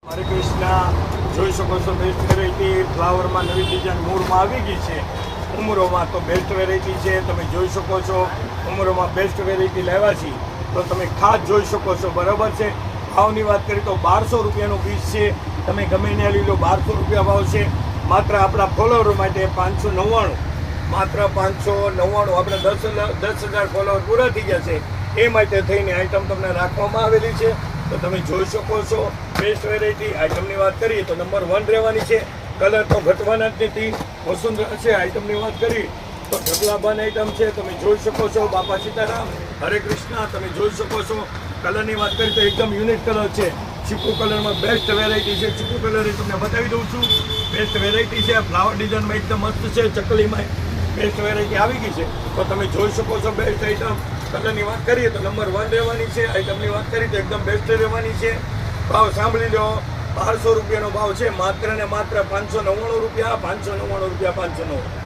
હરે કૃષ્ણ. જોઈ શકો છો બેસ્ટ વેરાયટી ફ્લાવરમાં નવી ડિઝાઇન મૂળમાં આવી ગઈ છે. ઉમરોમાં તો બેસ્ટ વેરાયટી છે. તમે જોઈ શકો છો ઉમરોમાં બેસ્ટ વેરાયટી લાવ્યા છીએ તો તમે ખાસ જોઈ શકો છો. બરાબર છે. ભાવની વાત કરીએ તો 1200 રૂપિયાનો પીસ છે. તમે ગમે એને લઈ લો, 1200 રૂપિયા ભાવ છે. માત્ર આપણા ફોલોવર માટે 599, માત્ર 599. આપણે 10,000 ફોલોવર પૂરા થઈ ગયા છે એ માટે થઈને આઈટમ તમને રાખવામાં આવેલી છે. તો તમે જોઈ શકો છો બેસ્ટ વેરાયટી આઈટમની વાત કરીએ તો નંબર 1 રહેવાની છે. કલર તો ઘટવાના જ નથી. વસુંધરા છે. આઈટમની વાત કરી તો ઢગલાબાન આઈટમ છે. તમે જોઈ શકો છો. બાપા સીતારામ, હરે કૃષ્ણ. તમે જોઈ શકો છો. કલરની વાત કરીએ તો એકદમ યુનિક કલર છે. ચીકુ કલરમાં બેસ્ટ વેરાયટી છે. ચીકુ કલર એ તમને બતાવી દઉં છું. બેસ્ટ વેરાયટી છે. ફ્લાવર ડિઝાઇનમાં એકદમ મસ્ત છે. ચકલીમાં બેસ્ટ વેરાયટી આવી ગઈ છે. તો તમે જોઈ શકો છો બેસ્ટ આઈટમ. કલરની વાત કરીએ તો નંબર 1 રહેવાની છે. આઈટમની વાત કરીએ તો એકદમ બેસ્ટ રહેવાની છે. ભાવ સાંભળી લો, 1200 રૂપિયાનો ભાવ છે. માત્ર ને માત્ર 599 રૂપિયા, 599 રૂપિયા, 599.